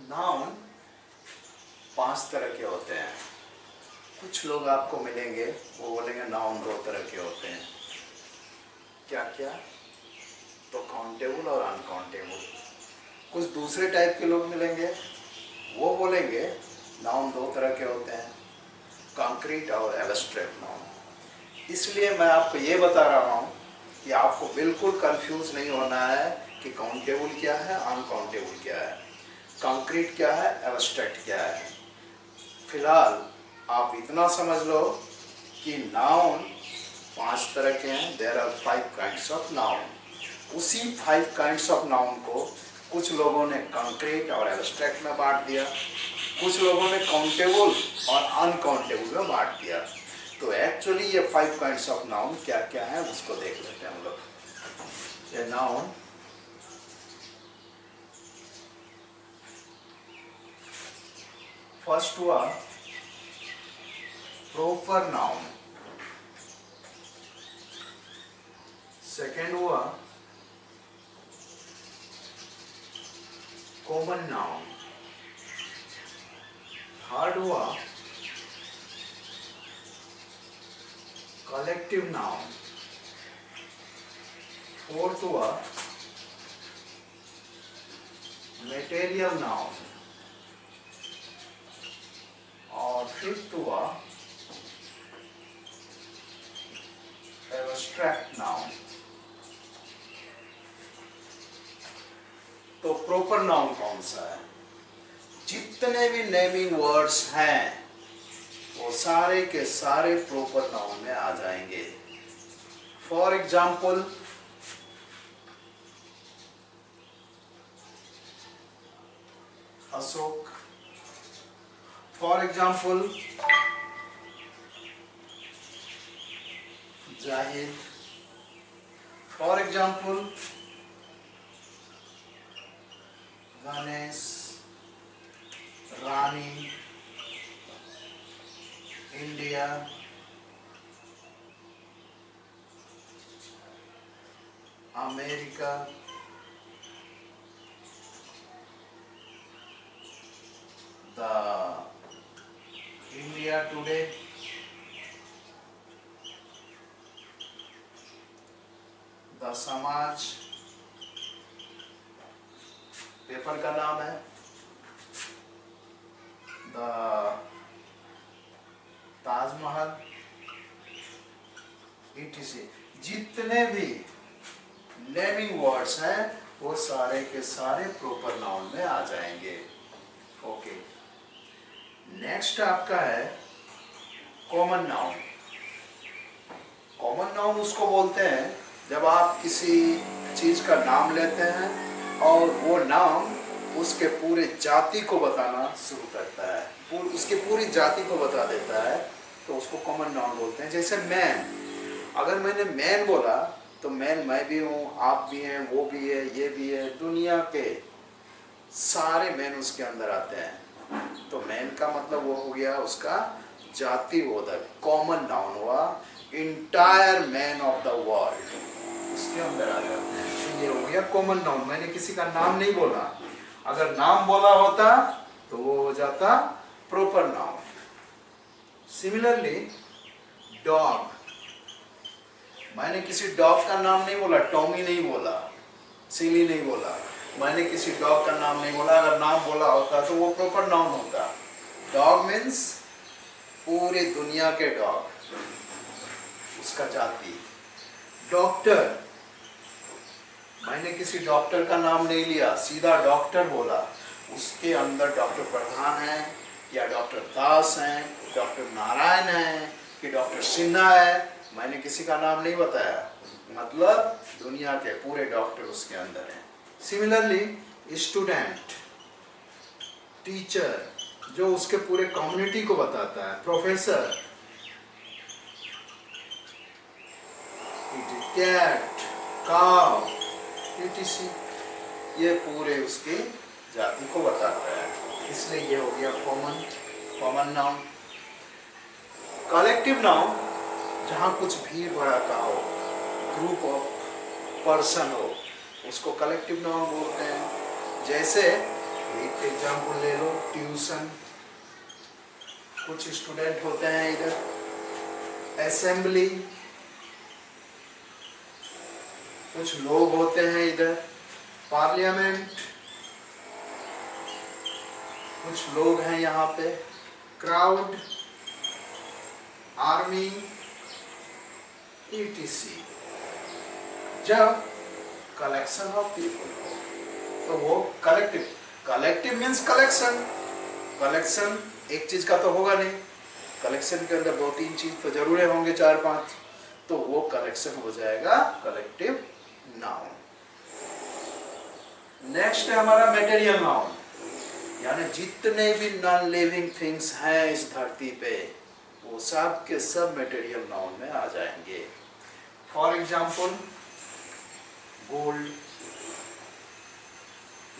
Noun 5 तरह के होते हैं। कुछ लोग आपको मिलेंगे वो बोलेंगे नाउन 2 तरह के होते हैं। क्या क्या? तो काउंटेबल और अनकाउंटेबल। कुछ दूसरे टाइप के लोग मिलेंगे वो बोलेंगे नाउन 2 तरह के होते हैं, कॉन्क्रीट और एब्स्ट्रैक्ट नाउन। इसलिए मैं आपको ये बता रहा हूँ कि आपको बिल्कुल कंफ्यूज नहीं होना है कि काउंटेबल क्या है, अनकाउंटेबल क्या है, कॉन्क्रीट क्या है, एब्स्ट्रैक्ट क्या है। फिलहाल आप इतना समझ लो कि नाउन 5 तरह के हैं। There are 5 kinds of noun. उसी 5 काइंड्स ऑफ नाउन को कुछ लोगों ने कॉन्क्रीट और एब्स्ट्रैक्ट में बांट दिया, कुछ लोगों ने काउंटेबल और अनकाउंटेबल में बांट दिया। तो एक्चुअली ये 5 काइंड्स ऑफ नाउन क्या क्या है उसको देख लेते हैं हम लोग। ये नाउन फर्स्ट हुआ प्रॉपर नाउन, सेकेंड हुआ कॉमन नाउन, थर्ड हुआ कलेक्टिव नाउन, फोर्थ हुआ मटेरियल नाउन और फिफ्थ हुआ एब्स्ट्रैक्ट नाउन। तो प्रॉपर नाउन कौन सा है? जितने भी नेमिंग वर्ड्स हैं वो सारे के सारे प्रॉपर नाउन में आ जाएंगे। For example Ashok, for example Zahid, for example Ganesh, Rani, India, America, the India today, the समाज, पेपर का नाम है, द ताजमहल, etc। जितने भी नेमिंग वर्ड्स हैं वो सारे के सारे प्रॉपर नाउन में आ जाएंगे। ओके, नेक्स्ट आपका है कॉमन नाउन। कॉमन नाउन उसको बोलते हैं जब आप किसी चीज का नाम लेते हैं और वो नाम उसके पूरे जाति को बताना शुरू करता है, उसके पूरी जाति को बता देता है, तो उसको कॉमन नाउन बोलते हैं। जैसे मैन, अगर मैंने मैन बोला तो मैन मैं भी हूँ, आप भी हैं, वो भी है, ये भी है, दुनिया के सारे मैन उसके अंदर आते हैं। तो मैन का मतलब वो हो गया उसका जाति बोधक, कॉमन नाउन हुआ। Entire man of the world उसके अंदर आ जाते हैं। तो ये हो गया कॉमन नाउन। मैंने किसी का नाम नहीं बोला, अगर नाम बोला होता तो वो हो जाता प्रॉपर नाउन। सिमिलरली डॉग, मैंने किसी डॉग का नाम नहीं बोला, टॉमी नहीं बोला, सिली नहीं बोला, मैंने किसी डॉग का नाम नहीं बोला, अगर नाम बोला होता तो वो प्रॉपर नाउन होता। डॉग मीन्स पूरी दुनिया के डॉग, उसका जाति। डॉक्टर, मैंने किसी डॉक्टर का नाम नहीं लिया, सीधा डॉक्टर बोला, उसके अंदर डॉक्टर प्रधान है या डॉक्टर दास हैं, डॉक्टर नारायण है कि डॉक्टर सिन्हा है, मैंने किसी का नाम नहीं बताया, मतलब दुनिया के पूरे डॉक्टर उसके अंदर हैं। सिमिलरली स्टूडेंट, टीचर जो उसके पूरे कम्युनिटी को बताता है, प्रोफेसर, कैट, काउ, etc। ये पूरे उसकी जाति को बताता है, इसलिए ये हो गया कॉमन नाउन। कलेक्टिव नाउन, जहाँ कुछ भीड़ भड़ाका हो, ग्रुप ऑफ पर्सन हो, उसको कलेक्टिव नाउन बोलते हैं। जैसे एक एग्जाम्पल ले लो, ट्यूशन, कुछ स्टूडेंट होते हैं इधर। असेंबली, कुछ लोग होते हैं इधर। पार्लियामेंट, कुछ लोग हैं यहाँ पे। Crowd, army, etc। जब कलेक्शन ऑफ पीपल हो तो वो collective, collective means collection. Collection एक चीज का तो होगा नहीं, कलेक्शन के अंदर दो तीन चीज तो जरूर होंगे, चार पांच, तो वो कलेक्शन हो जाएगा कलेक्टिव नाउन। नेक्स्ट है हमारा मटेरियल नाउन, यानी जितने भी नॉन लिविंग थिंग्स हैं इस धरती पे वो सब के सब मटेरियल नाउन में आ जाएंगे। For example, gold,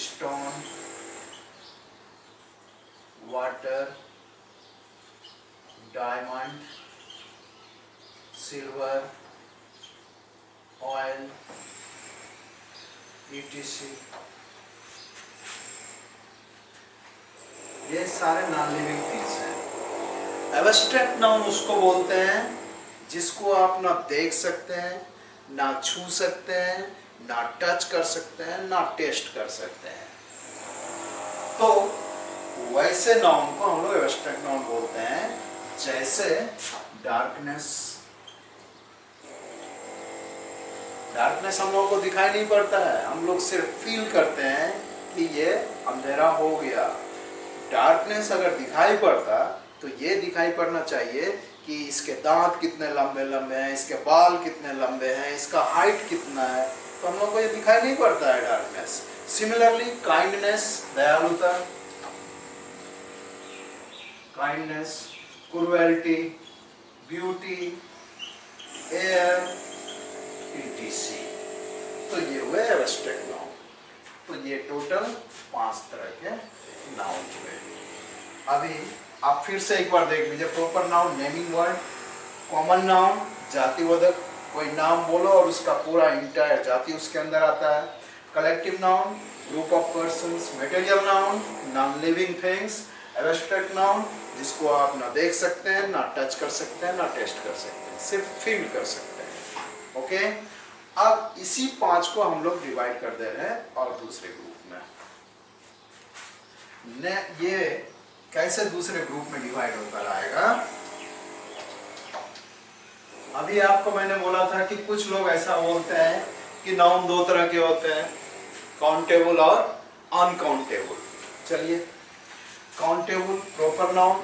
stone, water, diamond, silver, oil, etc। ये सारे नॉन लिविंग थिंग्स हैं। एब्स्ट्रैक्ट नाउन उसको बोलते हैं जिसको आप ना देख सकते हैं, ना छू सकते हैं, ना टच कर सकते हैं, ना टेस्ट कर सकते हैं। तो वैसे नाउन को हम लोग एब्स्ट्रैक्ट नाउन बोलते हैं, जैसे डार्कनेस। डार्कनेस हम लोगों को दिखाई नहीं पड़ता है, हम लोग सिर्फ फील करते हैं कि ये अंधेरा हो गया। डार्कनेस अगर दिखाई पड़ता तो ये दिखाई पड़ना चाहिए कि इसके दांत कितने लंबे लंबे हैं, इसके बाल कितने लंबे हैं, इसका हाइट कितना है, तो हम लोग को ये दिखाई नहीं पड़ता है डार्कनेस। सिमिलरली काइंडनेस, दयालुता, kindness, cruelty, beauty, air, etc। तो ये हुए एब्स्ट्रैक्ट नाउन। तो ये टोटल 5 तरह के नाउन हुए। अभी आप फिर से एक बार देख लीजिए। Proper noun, naming word. Common noun, जातिवाचक, कोई नाम बोलो और उसका पूरा इंटायर जाति उसके अंदर आता है। Collective noun, group of persons. Material noun, non living things. Abstract noun, जिसको आप ना देख सकते हैं, ना टच कर सकते हैं, ना टेस्ट कर सकते हैं, सिर्फ फील कर सकते हैं। ओके, अब इसी 5 को हम लोग डिवाइड कर दे रहे हैं और दूसरे ग्रुप में। ये कैसे दूसरे ग्रुप में डिवाइड होता रहेगा? अभी आपको मैंने बोला था कि कुछ लोग ऐसा बोलते हैं कि नाउन 2 तरह के होते हैं, काउंटेबल और अनकाउंटेबल। चलिए, काउंटेबल प्रॉपर नाउन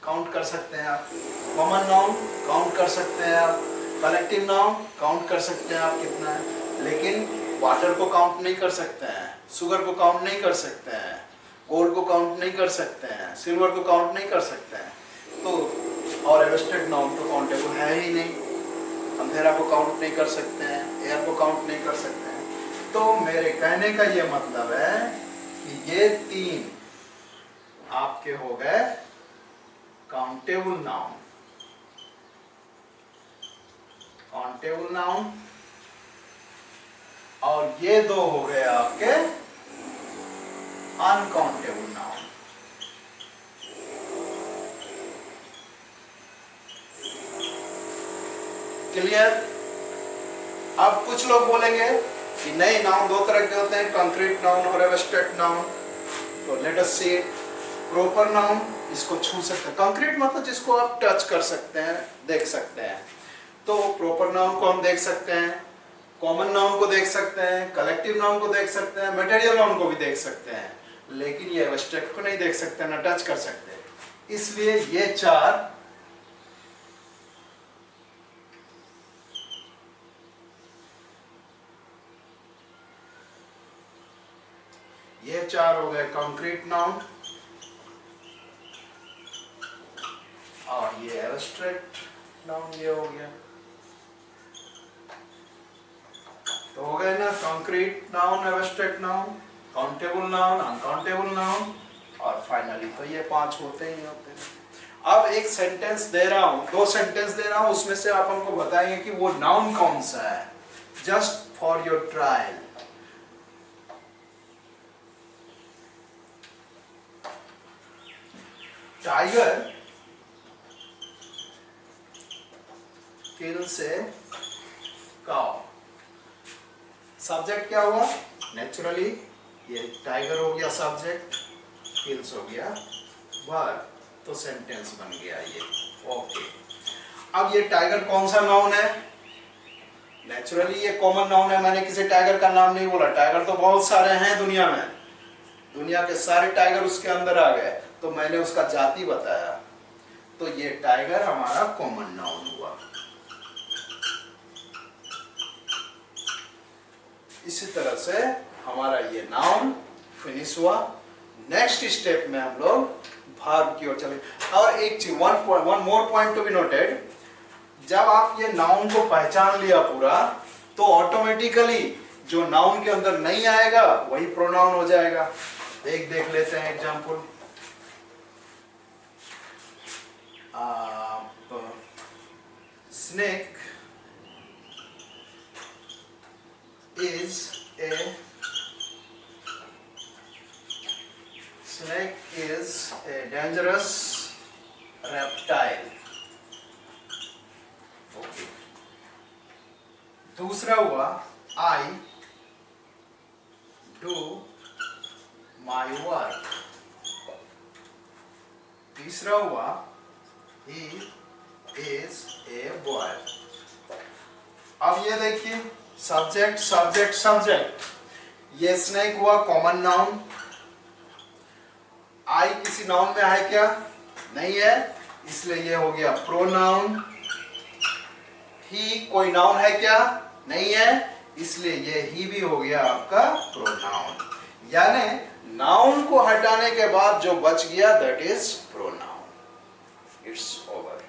काउंट कर सकते हैं आप, कॉमन नाउन काउंट कर सकते हैं आप, कलेक्टिव नाउन काउंट कर सकते हैं आप कितना है, लेकिन वाटर को काउंट नहीं कर सकते हैं, शुगर को काउंट नहीं कर सकते हैं, गोल्ड को काउंट नहीं कर सकते हैं, सिल्वर को काउंट नहीं कर सकते हैं। तो और एब्स्ट्रैक्ट नाउन तो काउंटेबल है ही नहीं। अंधेरा को काउंट नहीं कर सकते हैं, एयर को काउंट नहीं कर सकते हैं। तो मेरे कहने का ये मतलब है कि ये 3 आपके हो गए काउंटेबल नाउन। काउंटेबल नाउन, और ये 2 हो गए आपके अनकाउंटेबल नाउन। क्लियर? अब कुछ लोग बोलेंगे कि नहीं, नाउन 2 तरह के होते हैं, कंक्रीट नाउन और एब्स्ट्रैक्ट नाउन। तो लेट अस सी। प्रॉपर नाउन, इसको छू सकते हैं। कंक्रीट मतलब जिसको आप टच कर सकते हैं, देख सकते हैं। तो प्रॉपर नाउन को हम देख सकते हैं, कॉमन नाउन को देख सकते हैं, कलेक्टिव नाउन को देख सकते हैं, मटेरियल नाउन को भी देख सकते हैं, लेकिन ये एब्स्ट्रैक्ट को नहीं देख सकते, ना टच कर सकते। इसलिए ये 4 हो गए कंक्रीट नाउन, और ये एब्स्ट्रैक्ट नाउन ये हो गया। तो हो गए ना concrete noun, abstract noun, countable noun, uncountable noun, और फाइनली तो ये 5 होते ही होते हैं। अब एक सेंटेंस दे रहा हूं, 2 सेंटेंस दे रहा हूं, उसमें से आप हमको बताएंगे कि वो नाउन कौन सा है, just for your trial. Tiger kills a cow. Subject क्या हुआ? नेचुरली ये टाइगर हो गया सब्जेक्ट, किल्स हो गया वर्ब, तो सेंटेंस बन गया ये। ओके, अब ये टाइगर कौन सा नाउन है? नेचुरली ये कॉमन नाउन है, मैंने किसी टाइगर का नाम नहीं बोला। टाइगर तो बहुत सारे हैं दुनिया में, दुनिया के सारे टाइगर उसके अंदर आ गए, तो मैंने उसका जाति बताया, तो ये टाइगर हमारा कॉमन नाउन हुआ। इसी तरह से हमारा ये नाउन फिनिश हुआ। नेक्स्ट स्टेप में हम लोग वर्ब की ओर चले। और एक चीज, one more point to be noted, जब आप ये नाउन को पहचान लिया पूरा, तो ऑटोमेटिकली जो नाउन के अंदर नहीं आएगा वही प्रोनाउन हो जाएगा। देख लेते हैं example. Snake is a dangerous reptile। Okay, दूसरा हुआ I do my work। तीसरा हुआ he is a boy। अब ये देखिए, सब्जेक्ट सब्जेक्ट सब्जेक्ट, ये स्नेक हुआ कॉमन नाउन। आई किसी नाउन में है क्या? नहीं है, इसलिए ये हो गया प्रोनाउन। ही कोई नाउन है क्या? नहीं है, इसलिए ये ही भी हो गया आपका प्रोनाउन। यानी नाउन को हटाने के बाद जो बच गया that is pronoun. It's over.